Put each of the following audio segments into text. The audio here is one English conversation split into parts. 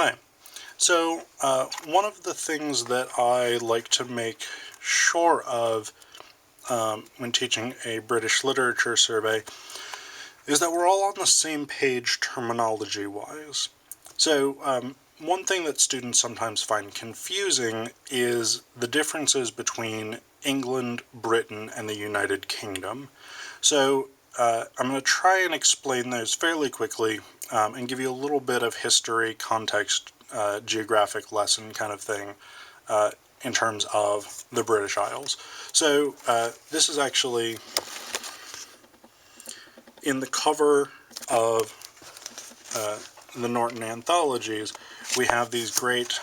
Hi. So, one of the things that I like to make sure of when teaching a British literature survey is that we're all on the same page terminology-wise. So, one thing that students sometimes find confusing is the differences between England, Britain, and the United Kingdom. So, I'm going to try and explain those fairly quickly and give you a little bit of history, context, geographic lesson kind of thing in terms of the British Isles. So this is actually in the cover of the Norton anthologies. We have these great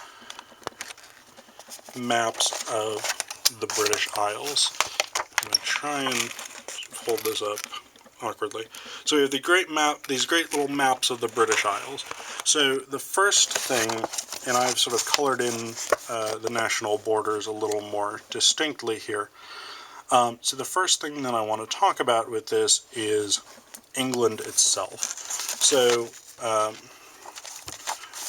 maps of the British Isles. I'm going to try and hold this up awkwardly. So we have these great little maps of the British Isles. So the first thing, and I've sort of colored in the national borders a little more distinctly here. So the first thing that I want to talk about with this is England itself. So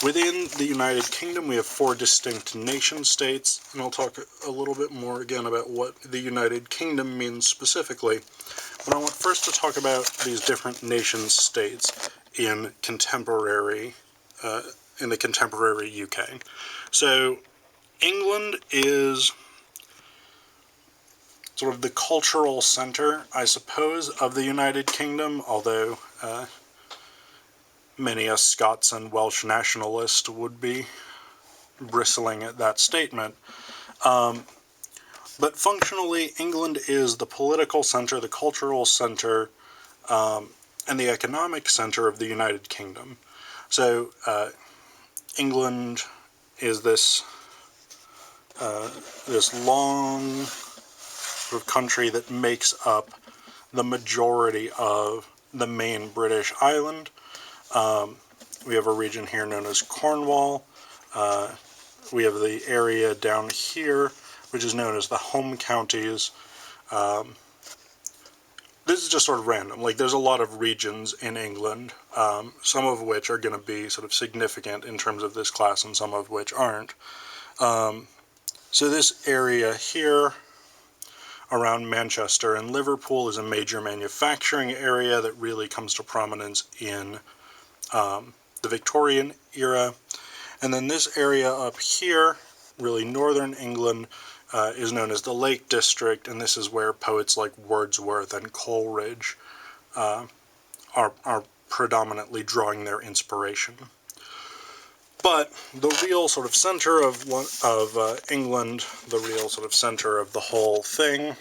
within the United Kingdom, we have 4 distinct nation states, and I'll talk a little bit more again about what the United Kingdom means specifically. But I want first to talk about these different nation states in the contemporary UK. So England is sort of the cultural center, I suppose, of the United Kingdom, although many a Scots and Welsh nationalist would be bristling at that statement. But functionally, England is the political center, the cultural center, and the economic center of the United Kingdom. So England is this long sort of country that makes up the majority of the main British island. We have a region here known as Cornwall. We have the area down here, which is known as the home counties. This is just sort of random. Like, there's a lot of regions in England, some of which are going to be sort of significant in terms of this class and some of which aren't. So this area here around Manchester and Liverpool is a major manufacturing area that really comes to prominence in the Victorian era. And then this area up here, really northern England, is known as the Lake District, and this is where poets like Wordsworth and Coleridge are predominantly drawing their inspiration. But the real sort of center of England, the real sort of center of the whole thing,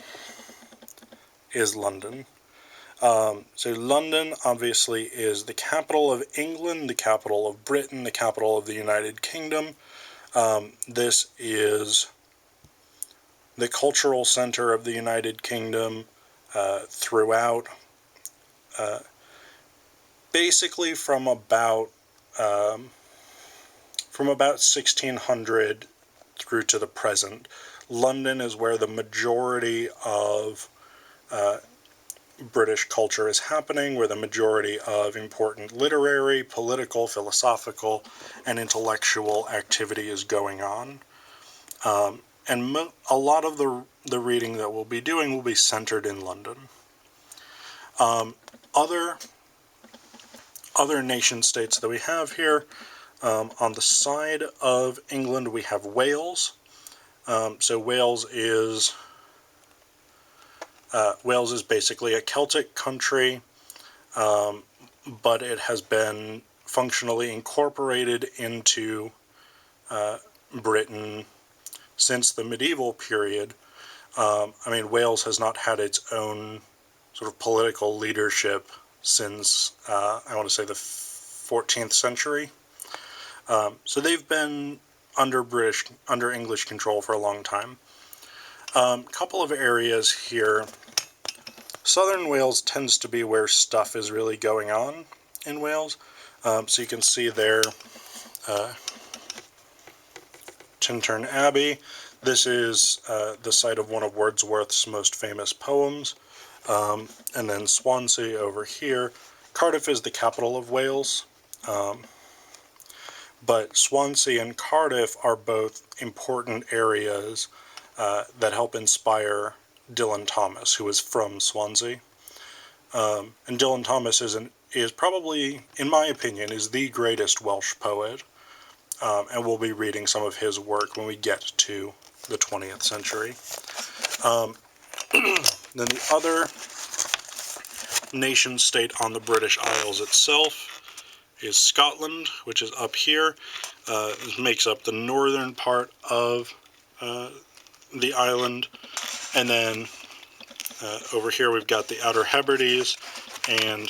is London. So London obviously is the capital of England, the capital of Britain, the capital of the United Kingdom. This is the cultural center of the United Kingdom throughout, basically from about 1600 through to the present. London is where the majority of British culture is happening, where the majority of important literary, political, philosophical, and intellectual activity is going on. And a lot of the reading that we'll be doing will be centered in London. Other nation states that we have here, on the side of England we have Wales. So Wales is basically a Celtic country, but it has been functionally incorporated into Britain since the medieval period. Wales has not had its own sort of political leadership since, I want to say, the 14th century. So they've been under English control for a long time. Couple of areas here. Southern Wales tends to be where stuff is really going on in Wales. So you can see there Tintern Abbey. This is the site of one of Wordsworth's most famous poems. And then Swansea over here. Cardiff is the capital of Wales. but Swansea and Cardiff are both important areas that help inspire Dylan Thomas, who is from Swansea. And Dylan Thomas is probably, in my opinion, is the greatest Welsh poet, and we'll be reading some of his work when we get to the 20th century. Then the other nation-state on the British Isles itself is Scotland, which is up here. This makes up the northern part of the island. And then over here we've got the Outer Hebrides and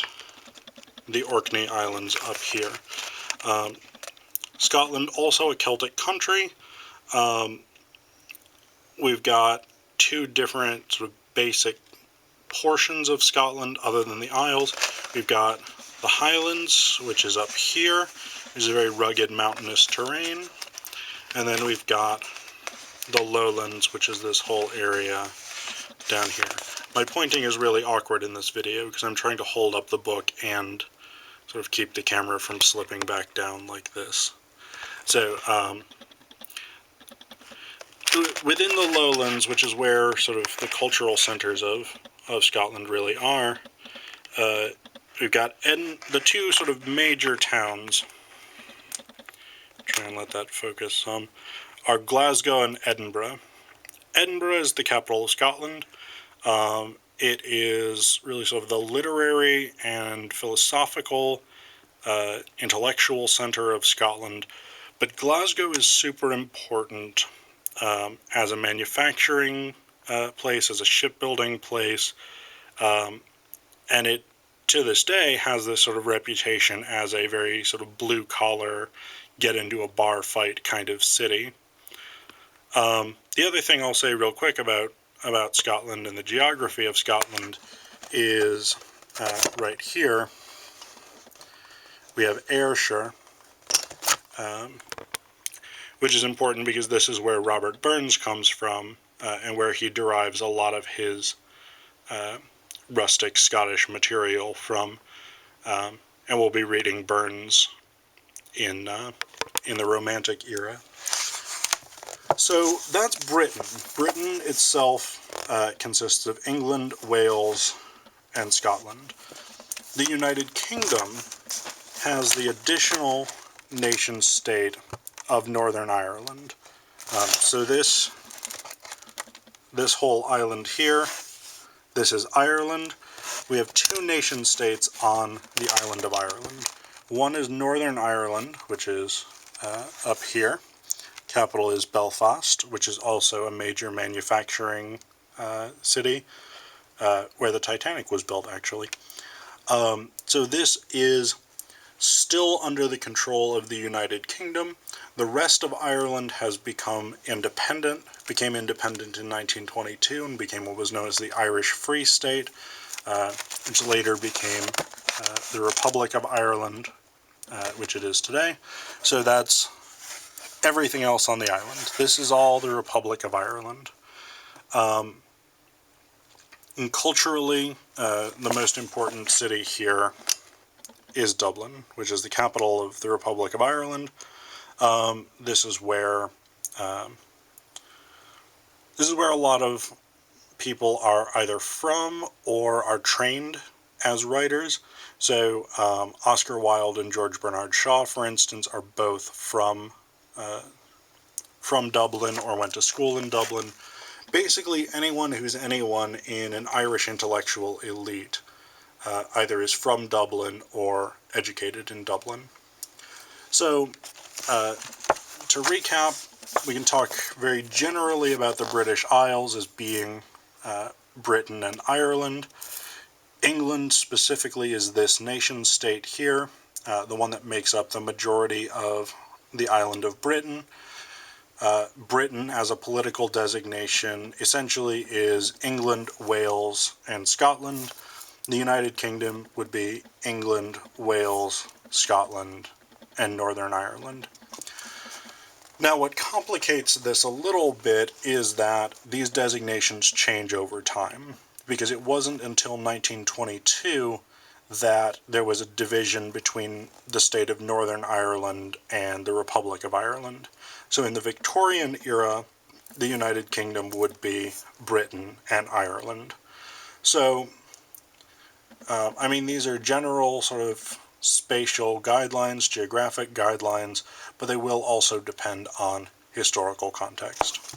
the Orkney Islands up here. Scotland, also a Celtic country. We've got two different sort of basic portions of Scotland other than the Isles. We've got the Highlands, which is up here. It's a very rugged mountainous terrain. And then we've got the Lowlands, which is this whole area down here. My pointing is really awkward in this video because I'm trying to hold up the book and sort of keep the camera from slipping back down like this. So, within the Lowlands, which is where sort of the cultural centers of Scotland really are, we've got the two sort of major towns, try and let that focus some, are Glasgow and Edinburgh. Edinburgh is the capital of Scotland. It is really sort of the literary and philosophical, intellectual center of Scotland. But Glasgow is super important as a manufacturing place, as a shipbuilding place, and it, to this day, has this sort of reputation as a very sort of blue-collar, get-into-a-bar fight kind of city. The other thing I'll say real quick about Scotland and the geography of Scotland is right here. We have Ayrshire, which is important because this is where Robert Burns comes from, and where he derives a lot of his rustic Scottish material from. And we'll be reading Burns in the Romantic era. So that's Britain. Britain itself consists of England, Wales, and Scotland. The United Kingdom has the additional nation-state of Northern Ireland. So this whole island here, this is Ireland. We have two nation-states on the island of Ireland. One is Northern Ireland, which is up here. Capital is Belfast, which is also a major manufacturing city, where the Titanic was built, actually. So this is still under the control of the United Kingdom. The rest of Ireland has became independent in 1922 and became what was known as the Irish Free State, which later became the Republic of Ireland, which it is today. So that's everything else on the island. This is all the Republic of Ireland. And culturally, the most important city here is Dublin, which is the capital of the Republic of Ireland. This is where a lot of people are either from or are trained as writers. So Oscar Wilde and George Bernard Shaw, for instance, are both from Dublin or went to school in Dublin. Basically, anyone who's anyone in an Irish intellectual elite either is from Dublin or educated in Dublin. So, to recap, we can talk very generally about the British Isles as being Britain and Ireland. England specifically is this nation-state here, the one that makes up the majority of the island of Britain. Britain, as a political designation, essentially is England, Wales, and Scotland. The United Kingdom would be England, Wales, Scotland, and Northern Ireland. Now, what complicates this a little bit is that these designations change over time, because it wasn't until 1922 that there was a division between the state of Northern Ireland and the Republic of Ireland. So in the Victorian era, the United Kingdom would be Britain and Ireland. So, I mean, these are general sort of spatial guidelines, geographic guidelines, but they will also depend on historical context.